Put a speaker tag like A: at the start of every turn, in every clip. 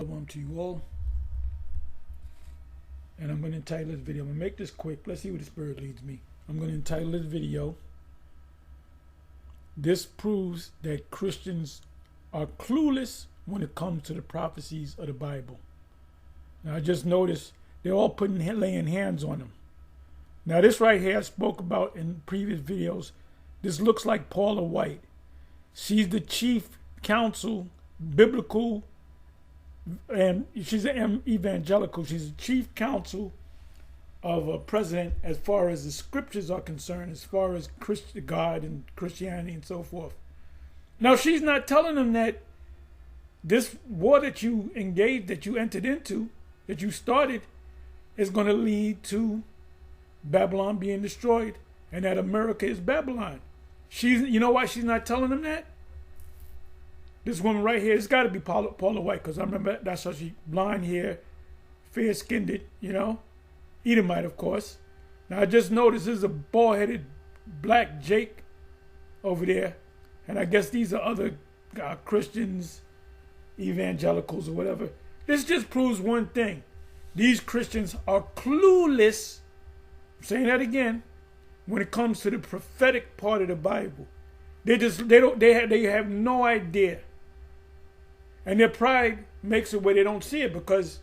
A: Shalom to you all, and I'm going to entitle this video. I'm going to make this quick. Let's see where the Spirit leads me. I'm going to entitle this video, "This Proves That Christians Are Clueless When It Comes to the Prophecies of the Bible." Now, I just noticed they're all laying hands on them. Now, this right here I spoke about in previous videos. This looks like Paula White. She's the chief counsel, biblical, and she's an evangelical. She's the chief counsel of a president as far as the scriptures are concerned, as far as God and Christianity and so forth. Now, she's not telling them that this war that you engaged, that you entered into, that you started, is going to lead to Babylon being destroyed and that America is Babylon. You know why she's not telling them that? This woman right here, it's got to be Paula White, because I remember that's how she, blonde hair, fair-skinned, Edomite, of course. Now, I just noticed this is a bald-headed black Jake over there, and I guess these are other Christians, evangelicals, or whatever. This just proves one thing. These Christians are clueless, I'm saying that again, when it comes to the prophetic part of the Bible. They have no idea. And their pride makes it where they don't see it, because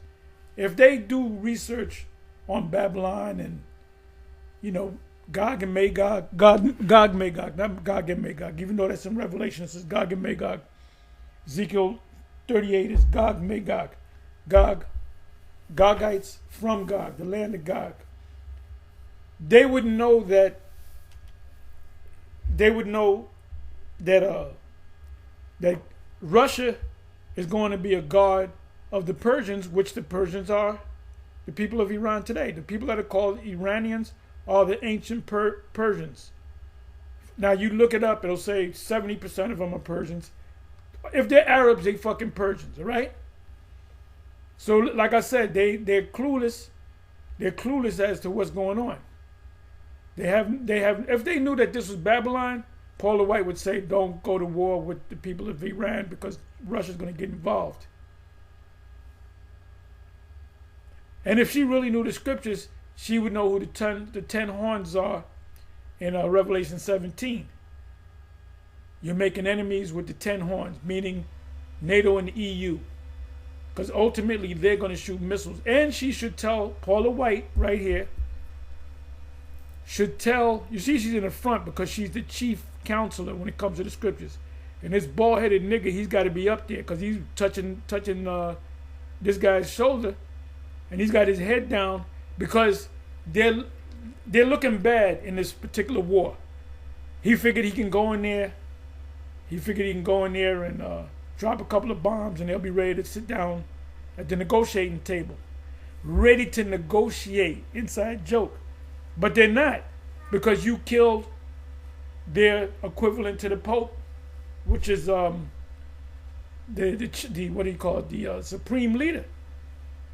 A: if they do research on Babylon and, Gog and Magog, Gog Magog, not Gog and Magog, even though that's in Revelation, it says Gog and Magog. Ezekiel 38 is Gog, Magog, Gogites from Gog, the land of Gog. They would know that that Russia is going to be a god of the Persians, which the Persians are the people of Iran today. The people that are called Iranians are the ancient Persians. Now, you look it up, it'll say 70% of them are Persians. If they're Arabs, they fucking Persians, all right? So, like I said, they're clueless. They're clueless as to what's going on. They have. If they knew that this was Babylon, Paula White would say, "Don't go to war with the people of Iran because Russia's going to get involved." And if she really knew the scriptures, she would know who the 10 horns are in Revelation 17. You're making enemies with the 10 horns, meaning NATO and the EU, because ultimately they're going to shoot missiles. And she should tell, Paula White right here, should tell, you see she's in the front because she's the chief counselor when it comes to the scriptures. And this bald-headed nigga, he's got to be up there because he's touching this guy's shoulder, and he's got his head down because they're looking bad in this particular war. He figured he can go in there. And drop a couple of bombs, and they'll be ready to sit down at the negotiating table, ready to negotiate. Inside joke. But they're not, because you killed their equivalent to the Pope, which is the what do you call it? The supreme leader.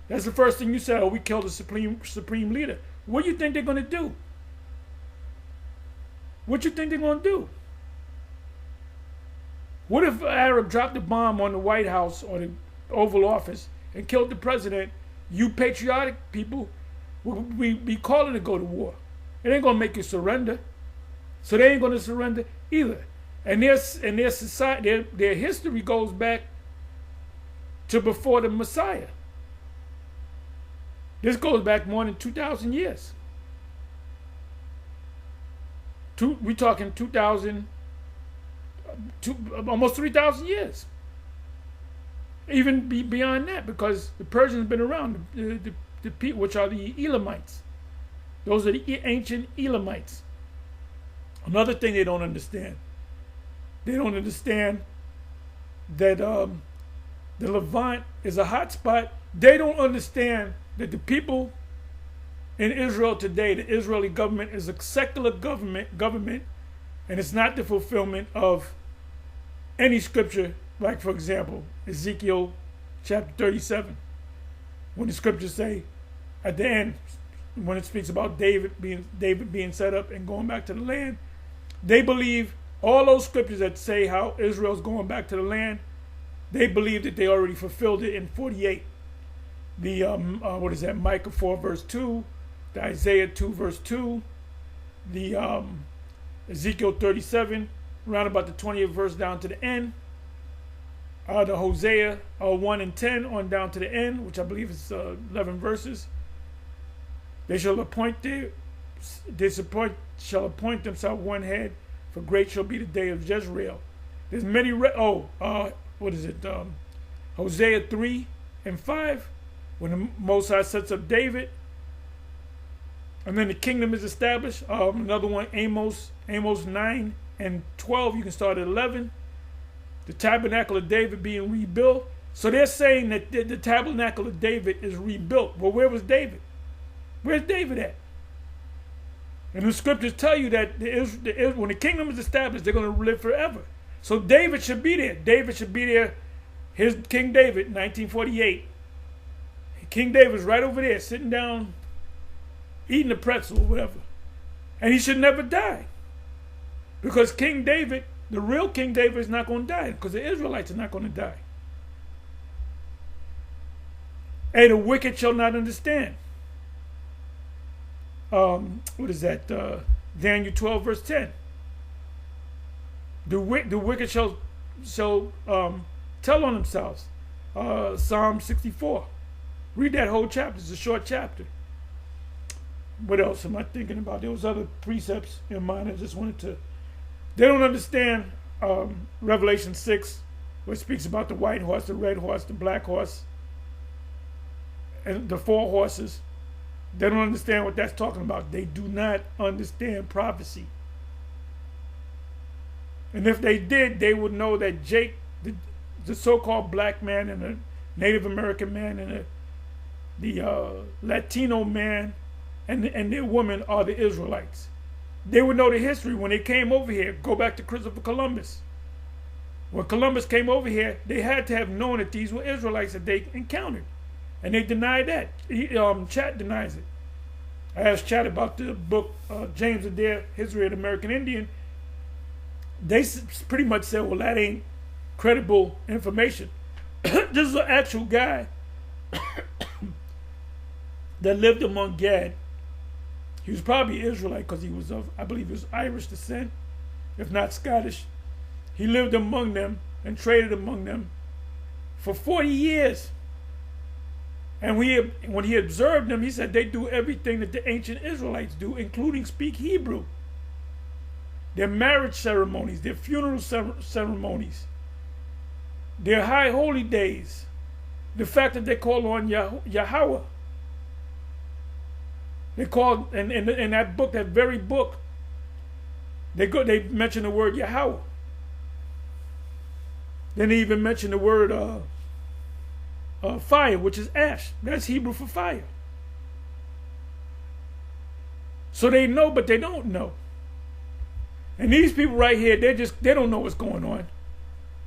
A: That's the first thing you said. Oh, we killed the supreme leader. What do you think they're going to do? What you think they're going to do? What if an Arab dropped a bomb on the White House or the Oval Office and killed the president? You patriotic people we be calling to go to war. It ain't gonna make you surrender. So they ain't gonna surrender either. And their society, their history goes back to before the Messiah. This goes back more than 2,000 years. We talking 2,000, almost 3,000 years. Even beyond that, because the Persians have been around. The people, which are the Elamites. Those are the ancient Elamites. Another thing they don't understand. They don't understand that the Levant is a hot spot. They don't understand that the people in Israel today, the Israeli government, is a secular government, and it's not the fulfillment of any scripture, like, for example, Ezekiel chapter 37. When the scriptures say, at the end, when it speaks about David being set up and going back to the land, they believe all those scriptures that say how Israel's going back to the land, they believe that they already fulfilled it in 48. The what is that? Micah 4 verse 2, the Isaiah 2 verse 2, the Ezekiel 37, around about the 20th verse down to the end. The Hosea 1 and 10 on down to the end, which I believe is 11 verses. They shall appoint themselves one head, for great shall be the day of Jezreel. There's many. What is it? Hosea 3 and 5, when the Most High sets up David, and then the kingdom is established. Another one, Amos 9 and 12. You can start at 11. The tabernacle of David being rebuilt. So they're saying that the tabernacle of David is rebuilt. Well, where was David? Where's David at? And the scriptures tell you that when the kingdom is established, they're going to live forever. So David should be there. David should be there. Here's King David, 1948. King David's right over there, sitting down, eating a pretzel or whatever. And he should never die. Because King David, the real King David, is not going to die, because the Israelites are not going to die. And the wicked shall not understand. What is that? Daniel 12 verse 10. The wicked shall tell on themselves. Psalm 64. Read that whole chapter. It's a short chapter. What else am I thinking about? There was other precepts in mind. I just wanted to. They don't understand Revelation 6, where it speaks about the white horse, the red horse, the black horse, and the 4 horses. They don't understand what that's talking about. They do not understand prophecy. And if they did, they would know that Jake, the so-called black man and the Native American man and the Latino man and their woman are the Israelites. They would know the history when they came over here. Go back to Christopher Columbus. When Columbus came over here, they had to have known that these were Israelites that they encountered. And they denied that. Chat denies it. I asked Chat about the book, James Adair, History of the American Indian. They pretty much said, well, that ain't credible information. This is an actual guy that lived among Gad. He was probably Israelite because he was of, I believe he was Irish descent, if not Scottish. He lived among them and traded among them for 40 years. And when he observed them, he said they do everything that the ancient Israelites do, including speak Hebrew. Their marriage ceremonies, their funeral ceremonies, their high holy days, the fact that they call on Yahweh. They call in that book, that very book, they mention the word Yahweh. Then they even mention the word fire, which is ash. That's Hebrew for fire. So they know, but they don't know. And these people right here, they don't know what's going on.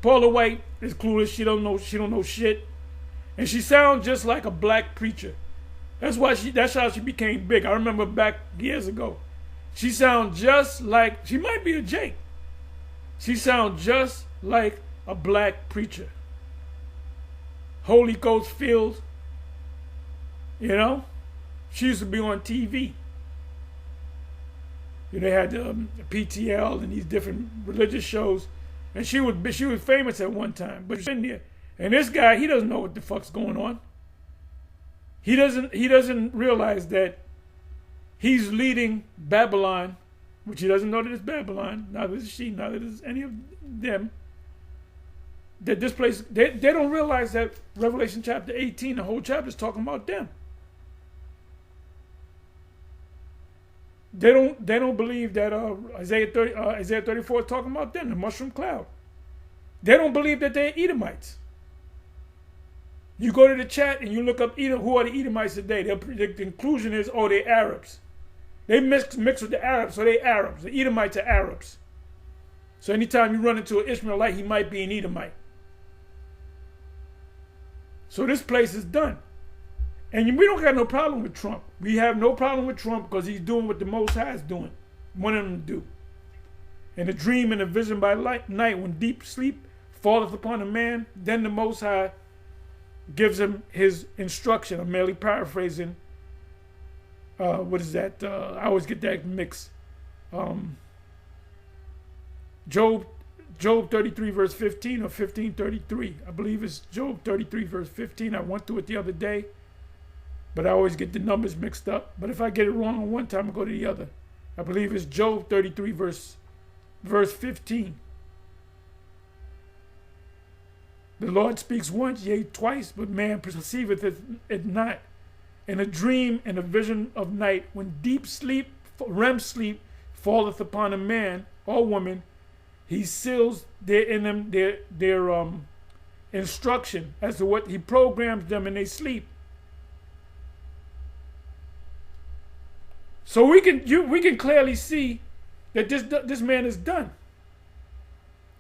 A: Paula White is clueless. She don't know shit. And she sounds just like a black preacher. That's how she became big. I remember back years ago. She sounds just like, she might be a Jake. She sounds just like a black preacher. Holy Ghost filled. You know? She used to be on TV. They had PTL and these different religious shows. And she was famous at one time. But she's in there. And this guy, he doesn't know what the fuck's going on. He doesn't realize that he's leading Babylon, which he doesn't know that it's Babylon. Neither is she, neither is any of them. That this place, they don't realize that Revelation chapter 18, the whole chapter is talking about them. They don't believe that Isaiah 34 is talking about them, the mushroom cloud. They don't believe that they're Edomites. You go to the chat and you look up Edom, who are the Edomites today. The conclusion is, oh, they're Arabs. They mix with the Arabs, so they're Arabs. The Edomites are Arabs. So anytime you run into an Ishmaelite, he might be an Edomite. So this place is done. And we don't got no problem with Trump. We have no problem with Trump because he's doing what the Most High is doing, wanting him to do. And the dream and the vision by night, when deep sleep falleth upon a man, then the Most High gives him his instruction. I'm merely paraphrasing. What is that? I always get that mixed. Job 33 verse 15 or 15:33. I believe it's Job 33 verse 15. I went through it the other day, but I always get the numbers mixed up. But if I get it wrong on one time, I go to the other. I believe it's Job 33 verse 15. The Lord speaks once, yea, twice, but man perceiveth it not. In a dream and a vision of night, when deep sleep, REM sleep, falleth upon a man or woman, he seals their instruction as to what he programs them in their sleep. So we can clearly see that this man is done.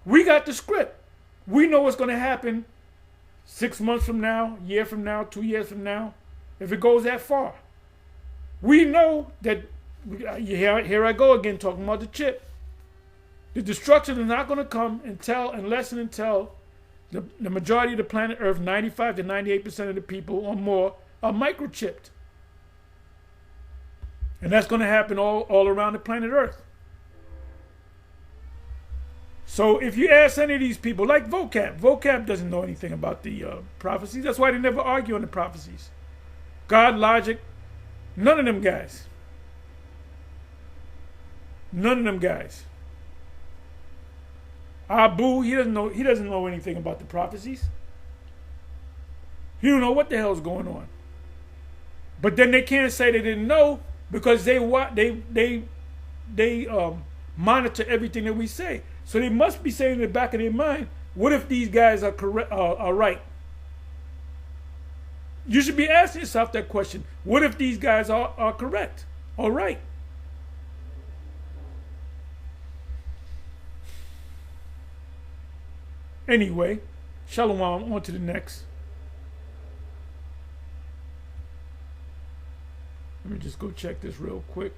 A: We got the script. We know what's going to happen 6 months from now, a year from now, 2 years from now, if it goes that far. We know that, here I go again talking about the chip. The destruction is not going to come unless the majority of the planet Earth, 95 to 98% of the people or more, are microchipped. And that's going to happen all around the planet Earth. So if you ask any of these people, like vocab doesn't know anything about the prophecies. That's why they never argue on the prophecies. God, Logic, none of them guys. None of them guys. Abu, he doesn't know anything about the prophecies. He don't know what the hell's going on. But then they can't say they didn't know because they monitor everything that we say. So they must be saying in the back of their mind, what if these guys are correct, are right? You should be asking yourself that question. What if these guys are correct, or right? Anyway, Shalom, on to the next. Let me just go check this real quick.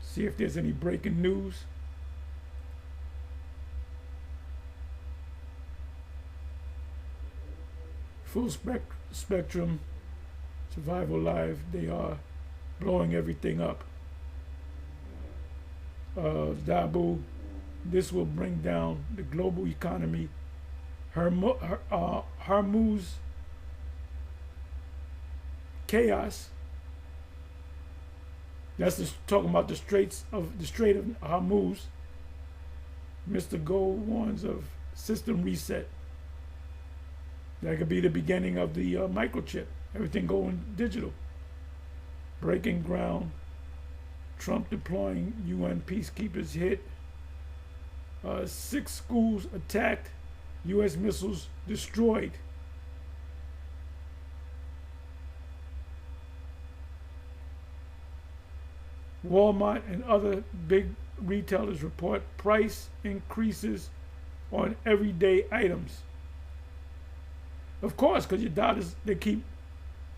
A: See if there's any breaking news. Full Spectrum, Survival Live, they are blowing everything up. Dabu, this will bring down the global economy. Hormuz chaos. That's talking about the Strait of Hormuz. Mr. Gold warns of system reset. That could be the beginning of the microchip. Everything going digital. Breaking ground. Trump deploying UN peacekeepers hit. 6 schools attacked. U.S. missiles destroyed. Walmart and other big retailers report price increases on everyday items. Of course, because your dollars, they keep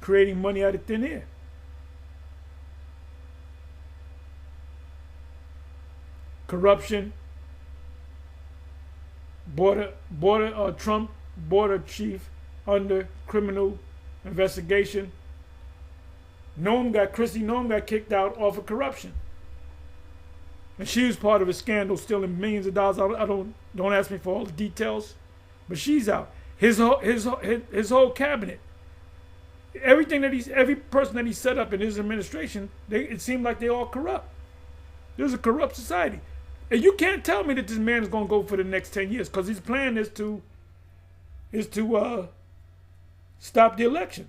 A: creating money out of thin air. Corruption. Trump border chief under criminal investigation. Chrissy Nome got kicked out off of corruption. And she was part of a scandal stealing millions of dollars. Don't ask me for all the details, but she's out. His whole cabinet, every person that he set up in his administration, it seemed like they all corrupt. There's a corrupt society. And you can't tell me that this man is going to go for the next 10 years because his plan is to stop the election.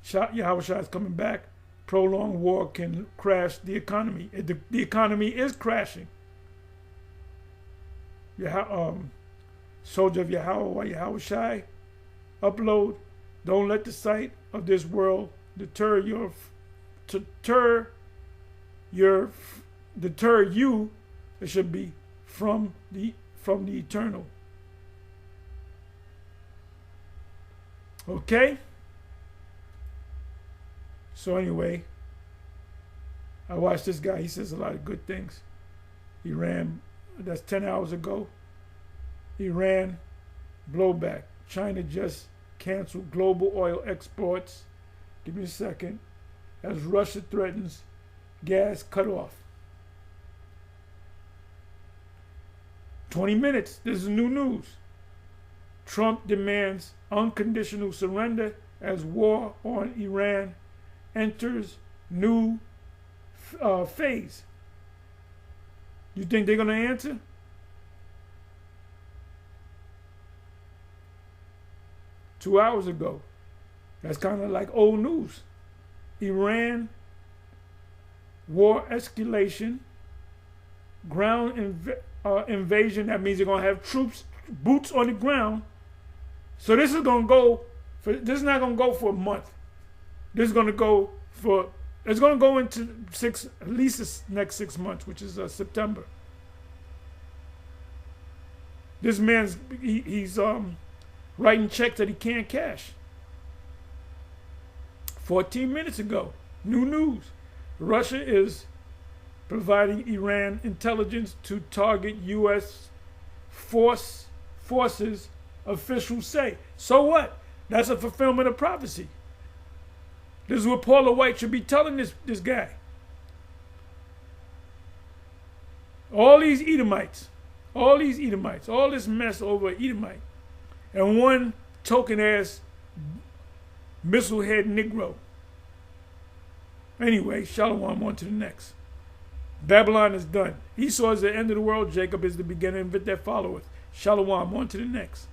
A: Yahushua is coming back. Prolonged war can crash the economy. The economy is crashing. Soldier of Yahushua, upload. Don't let the sight of this world deter you. It should be from the eternal. Okay. So anyway, I watched this guy. He says a lot of good things. Iran, that's 10 hours ago. Iran blowback. China just canceled global oil exports. Give me a second. As Russia threatens gas cutoff. 20 minutes. This is new news. Trump demands unconditional surrender as war on Iran enters new phase. You think they're going to answer? Two hours ago. That's kind of like old news. Iran war escalation, ground invasion. That means they're going to have troops, boots on the ground. So this is going to go for, this is not going to go for a month. This is going to go for, it's going to go into at least the next 6 months, which is September. This man's, he's writing checks that he can't cash. 14 minutes ago, new news. Russia is providing Iran intelligence to target U.S. forces, officials say. So what? That's a fulfillment of prophecy. This is what Paula White should be telling this guy. All these Edomites, all this mess over Edomite, and one token-ass missile-head Negro. Anyway, Shalom, on to the next. Babylon is done. Esau is the end of the world. Jacob is the beginning of it that followeth. Shalom, on to the next.